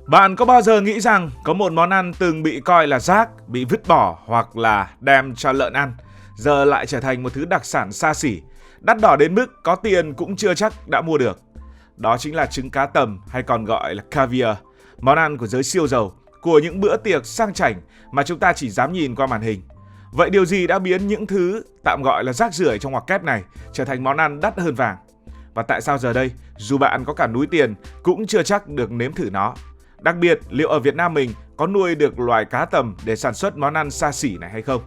Bạn có bao giờ nghĩ rằng có một món ăn từng bị coi là rác, bị vứt bỏ hoặc là đem cho lợn ăn, giờ lại trở thành một thứ đặc sản xa xỉ, đắt đỏ đến mức có tiền cũng chưa chắc đã mua được? Đó chính là trứng cá tầm hay còn gọi là caviar, món ăn của giới siêu giàu, của những bữa tiệc sang chảnh mà chúng ta chỉ dám nhìn qua màn hình. Vậy điều gì đã biến những thứ tạm gọi là rác rưởi trong ngoặc kép này trở thành món ăn đắt hơn vàng? Và tại sao giờ đây, dù bạn có cả núi tiền cũng chưa chắc được nếm thử nó? Đặc biệt, liệu ở Việt Nam mình có nuôi được loài cá tầm để sản xuất món ăn xa xỉ này hay không?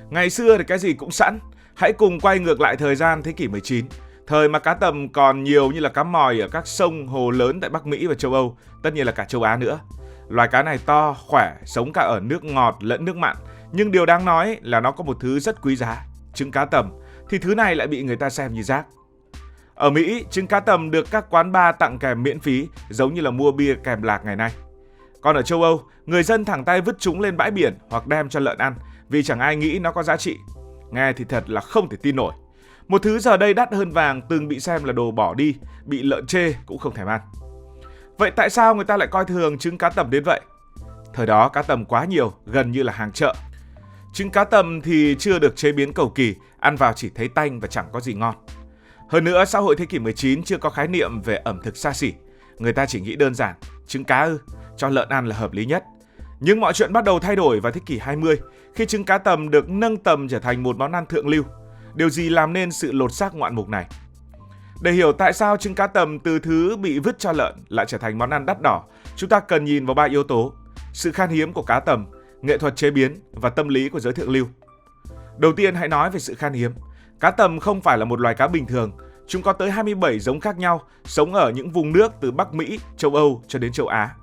Ngày xưa thì cái gì cũng sẵn. Hãy cùng quay ngược lại thời gian thế kỷ 19. Thời mà cá tầm còn nhiều như là cá mòi ở các sông, hồ lớn tại Bắc Mỹ và châu Âu, tất nhiên là cả châu Á nữa. Loài cá này to, khỏe, sống cả ở nước ngọt lẫn nước mặn. Nhưng điều đáng nói là nó có một thứ rất quý giá, trứng cá tầm, thì thứ này lại bị người ta xem như rác. Ở Mỹ, trứng cá tầm được các quán bar tặng kèm miễn phí, giống như là mua bia kèm lạc ngày nay. Còn ở châu Âu, người dân thẳng tay vứt chúng lên bãi biển hoặc đem cho lợn ăn vì chẳng ai nghĩ nó có giá trị. Nghe thì thật là không thể tin nổi. Một thứ giờ đây đắt hơn vàng từng bị xem là đồ bỏ đi, bị lợn chê cũng không thèm ăn. Vậy tại sao người ta lại coi thường trứng cá tầm đến vậy? Thời đó cá tầm quá nhiều, gần như là hàng chợ. Trứng cá tầm thì chưa được chế biến cầu kỳ, ăn vào chỉ thấy tanh và chẳng có gì ngon. Hơn nữa, xã hội thế kỷ 19 chưa có khái niệm về ẩm thực xa xỉ. Người ta chỉ nghĩ đơn giản, trứng cá cho lợn ăn là hợp lý nhất. Nhưng mọi chuyện bắt đầu thay đổi vào thế kỷ 20, khi trứng cá tầm được nâng tầm trở thành một món ăn thượng lưu. Điều gì làm nên sự lột xác ngoạn mục này? Để hiểu tại sao trứng cá tầm từ thứ bị vứt cho lợn lại trở thành món ăn đắt đỏ, chúng ta cần nhìn vào 3 yếu tố: sự khan hiếm của cá tầm, nghệ thuật chế biến và tâm lý của giới thượng lưu. Đầu tiên, hãy nói về sự khan hiếm. Cá tầm không phải là một loài cá bình thường. Chúng có tới 27 giống khác nhau, sống ở những vùng nước từ Bắc Mỹ, châu Âu cho đến châu Á.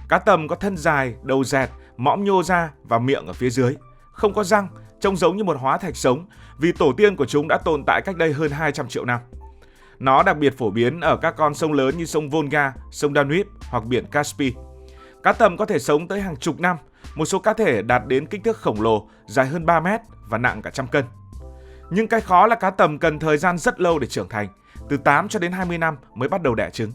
Cá tầm có thân dài, đầu dẹt, mõm nhô ra và miệng ở phía dưới. Không có răng, trông giống như một hóa thạch sống vì tổ tiên của chúng đã tồn tại cách đây hơn 200 triệu năm. Nó đặc biệt phổ biến ở các con sông lớn như sông Volga, sông Danube hoặc biển Caspi. Cá tầm có thể sống tới hàng chục năm, một số cá thể đạt đến kích thước khổng lồ, dài hơn 3 mét và nặng cả trăm cân. Nhưng cái khó là cá tầm cần thời gian rất lâu để trưởng thành, từ 8 cho đến 20 năm mới bắt đầu đẻ trứng.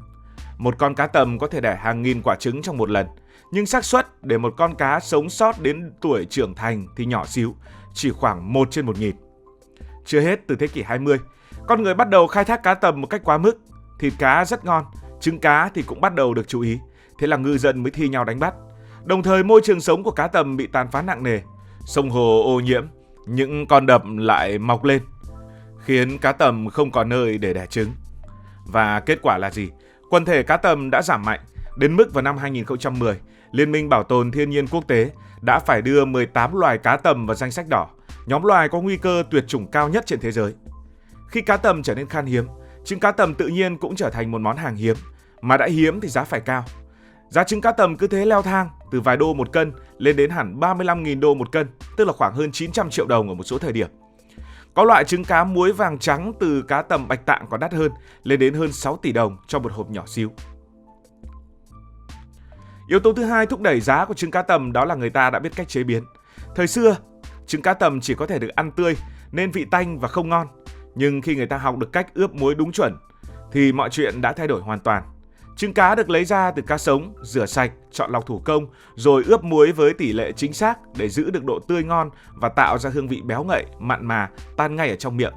Một con cá tầm có thể đẻ hàng nghìn quả trứng trong một lần, nhưng xác suất để một con cá sống sót đến tuổi trưởng thành thì nhỏ xíu, chỉ khoảng 1 trên 1.000. Chưa hết, từ thế kỷ 20, con người bắt đầu khai thác cá tầm một cách quá mức. Thịt cá rất ngon, trứng cá thì cũng bắt đầu được chú ý, thế là ngư dân mới thi nhau đánh bắt. Đồng thời môi trường sống của cá tầm bị tàn phá nặng nề, sông hồ ô nhiễm, những con đập lại mọc lên, khiến cá tầm không còn nơi để đẻ trứng. Và kết quả là gì? Quần thể cá tầm đã giảm mạnh, đến mức vào năm 2010, Liên minh Bảo tồn Thiên nhiên Quốc tế đã phải đưa 18 loài cá tầm vào danh sách đỏ, nhóm loài có nguy cơ tuyệt chủng cao nhất trên thế giới. Khi cá tầm trở nên khan hiếm, trứng cá tầm tự nhiên cũng trở thành một món hàng hiếm, mà đã hiếm thì giá phải cao. Giá trứng cá tầm cứ thế leo thang, từ vài đô một cân lên đến hẳn 35.000 đô một cân, tức là khoảng hơn 900 triệu đồng ở một số thời điểm. Có loại trứng cá muối vàng trắng từ cá tầm Bạch Tạng còn đắt hơn, lên đến hơn 6 tỷ đồng cho một hộp nhỏ xíu. Yếu tố thứ hai thúc đẩy giá của trứng cá tầm đó là người ta đã biết cách chế biến. Thời xưa, trứng cá tầm chỉ có thể được ăn tươi nên vị tanh và không ngon. Nhưng khi người ta học được cách ướp muối đúng chuẩn thì mọi chuyện đã thay đổi hoàn toàn. Trứng cá được lấy ra từ cá sống, rửa sạch, chọn lọc thủ công, rồi ướp muối với tỷ lệ chính xác để giữ được độ tươi ngon và tạo ra hương vị béo ngậy, mặn mà, tan ngay ở trong miệng.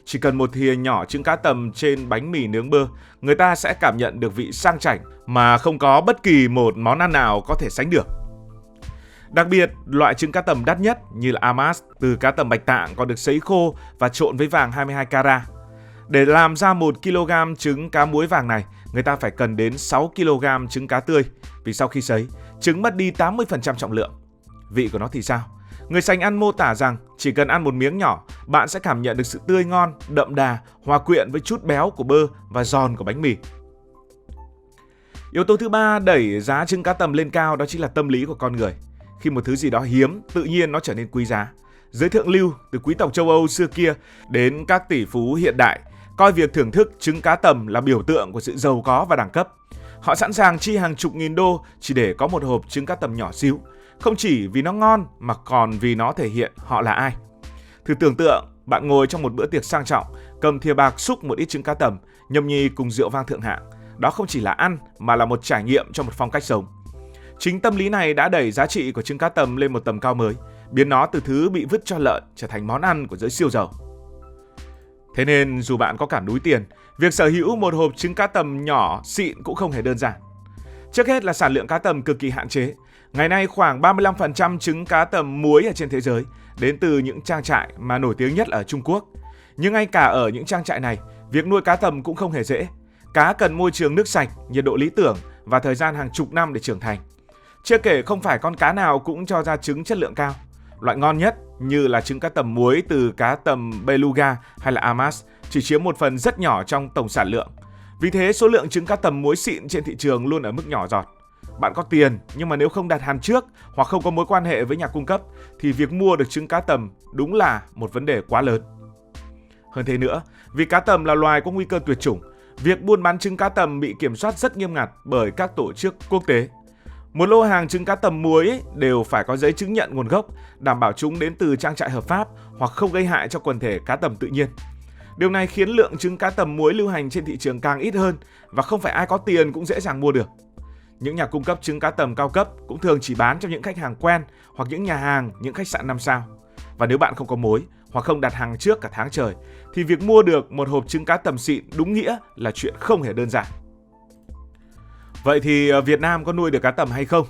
Chỉ cần một thìa nhỏ trứng cá tầm trên bánh mì nướng bơ, người ta sẽ cảm nhận được vị sang chảnh mà không có bất kỳ một món ăn nào có thể sánh được. Đặc biệt, loại trứng cá tầm đắt nhất như là Amas từ cá tầm Bạch Tạng còn được sấy khô và trộn với vàng 22 carat. Để làm ra 1 kg trứng cá muối vàng này, người ta phải cần đến 6 kg trứng cá tươi, vì sau khi sấy, trứng mất đi 80% trọng lượng. Vị của nó thì sao? Người sành ăn mô tả rằng chỉ cần ăn một miếng nhỏ, bạn sẽ cảm nhận được sự tươi ngon, đậm đà, hòa quyện với chút béo của bơ và giòn của bánh mì. Yếu tố thứ ba đẩy giá trứng cá tầm lên cao đó chính là tâm lý của con người. Khi một thứ gì đó hiếm, tự nhiên nó trở nên quý giá. Giới thượng lưu, từ quý tộc châu Âu xưa kia đến các tỷ phú hiện đại, coi việc thưởng thức trứng cá tầm là biểu tượng của sự giàu có và đẳng cấp. Họ sẵn sàng chi hàng chục nghìn đô chỉ để có một hộp trứng cá tầm nhỏ xíu, không chỉ vì nó ngon mà còn vì nó thể hiện họ là ai. Thử tưởng tượng, bạn ngồi trong một bữa tiệc sang trọng, cầm thìa bạc xúc một ít trứng cá tầm, nhâm nhi cùng rượu vang thượng hạng. Đó không chỉ là ăn mà là một trải nghiệm cho một phong cách sống. Chính tâm lý này đã đẩy giá trị của trứng cá tầm lên một tầm cao mới, biến nó từ thứ bị vứt cho lợn trở thành món ăn của giới siêu giàu. Thế nên dù bạn có cả núi tiền, việc sở hữu một hộp trứng cá tầm nhỏ xịn cũng không hề đơn giản. Trước hết là sản lượng cá tầm cực kỳ hạn chế. Ngày nay khoảng 35% trứng cá tầm muối ở trên thế giới đến từ những trang trại mà nổi tiếng nhất là ở Trung Quốc. Nhưng ngay cả ở những trang trại này, việc nuôi cá tầm cũng không hề dễ. Cá cần môi trường nước sạch, nhiệt độ lý tưởng và thời gian hàng chục năm để trưởng thành. Chưa kể không phải con cá nào cũng cho ra trứng chất lượng cao. Loại ngon nhất như là trứng cá tầm muối từ cá tầm Beluga hay là Amas chỉ chiếm một phần rất nhỏ trong tổng sản lượng. Vì thế số lượng trứng cá tầm muối xịn trên thị trường luôn ở mức nhỏ giọt. Bạn có tiền nhưng mà nếu không đặt hàng trước hoặc không có mối quan hệ với nhà cung cấp thì việc mua được trứng cá tầm đúng là một vấn đề quá lớn. Hơn thế nữa, vì cá tầm là loài có nguy cơ tuyệt chủng, việc buôn bán trứng cá tầm bị kiểm soát rất nghiêm ngặt bởi các tổ chức quốc tế. Một lô hàng trứng cá tầm muối đều phải có giấy chứng nhận nguồn gốc, đảm bảo chúng đến từ trang trại hợp pháp hoặc không gây hại cho quần thể cá tầm tự nhiên. Điều này khiến lượng trứng cá tầm muối lưu hành trên thị trường càng ít hơn và không phải ai có tiền cũng dễ dàng mua được. Những nhà cung cấp trứng cá tầm cao cấp cũng thường chỉ bán cho những khách hàng quen hoặc những nhà hàng, những khách sạn 5 sao. Và nếu bạn không có mối hoặc không đặt hàng trước cả tháng trời thì việc mua được một hộp trứng cá tầm xịn đúng nghĩa là chuyện không hề đơn giản. Vậy thì Việt Nam có nuôi được cá tầm hay không?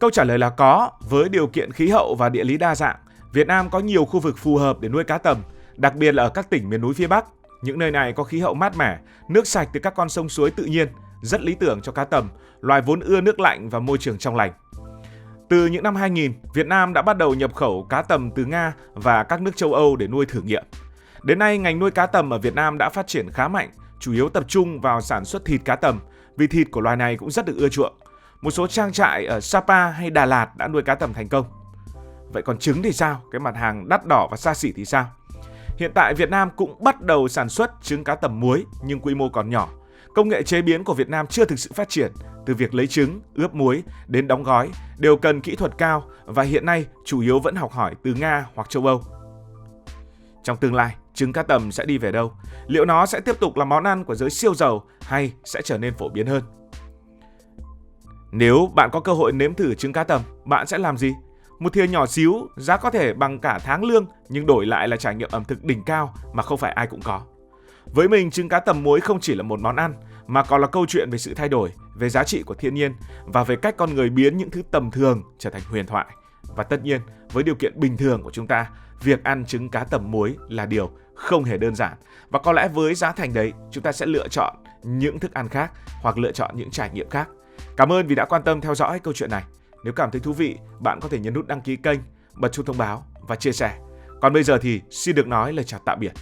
Câu trả lời là có. Với điều kiện khí hậu và địa lý đa dạng, Việt Nam có nhiều khu vực phù hợp để nuôi cá tầm, đặc biệt là ở các tỉnh miền núi phía Bắc. Những nơi này có khí hậu mát mẻ, nước sạch từ các con sông suối tự nhiên, rất lý tưởng cho cá tầm, loài vốn ưa nước lạnh và môi trường trong lành. Từ những năm 2000, Việt Nam đã bắt đầu nhập khẩu cá tầm từ Nga và các nước châu Âu để nuôi thử nghiệm. Đến nay, ngành nuôi cá tầm ở Việt Nam đã phát triển khá mạnh, chủ yếu tập trung vào sản xuất thịt cá tầm, vì thịt của loài này cũng rất được ưa chuộng. Một số trang trại ở Sapa hay Đà Lạt đã nuôi cá tầm thành công. Vậy còn trứng thì sao? Cái mặt hàng đắt đỏ và xa xỉ thì sao? Hiện tại Việt Nam cũng bắt đầu sản xuất trứng cá tầm muối nhưng quy mô còn nhỏ. Công nghệ chế biến của Việt Nam chưa thực sự phát triển, từ việc lấy trứng, ướp muối đến đóng gói đều cần kỹ thuật cao và hiện nay chủ yếu vẫn học hỏi từ Nga hoặc châu Âu. Trong tương lai, trứng cá tầm sẽ đi về đâu? Liệu nó sẽ tiếp tục là món ăn của giới siêu giàu hay sẽ trở nên phổ biến hơn? Nếu bạn có cơ hội nếm thử trứng cá tầm, bạn sẽ làm gì? Một thìa nhỏ xíu, giá có thể bằng cả tháng lương nhưng đổi lại là trải nghiệm ẩm thực đỉnh cao mà không phải ai cũng có. Với mình, trứng cá tầm muối không chỉ là một món ăn mà còn là câu chuyện về sự thay đổi, về giá trị của thiên nhiên và về cách con người biến những thứ tầm thường trở thành huyền thoại. Và tất nhiên, với điều kiện bình thường của chúng ta, việc ăn trứng cá tầm muối là điều không hề đơn giản. Và có lẽ với giá thành đấy, chúng ta sẽ lựa chọn những thức ăn khác hoặc lựa chọn những trải nghiệm khác. Cảm ơn vì đã quan tâm theo dõi câu chuyện này. Nếu cảm thấy thú vị, bạn có thể nhấn nút đăng ký kênh, bật chuông thông báo và chia sẻ. Còn bây giờ thì xin được nói lời chào tạm biệt.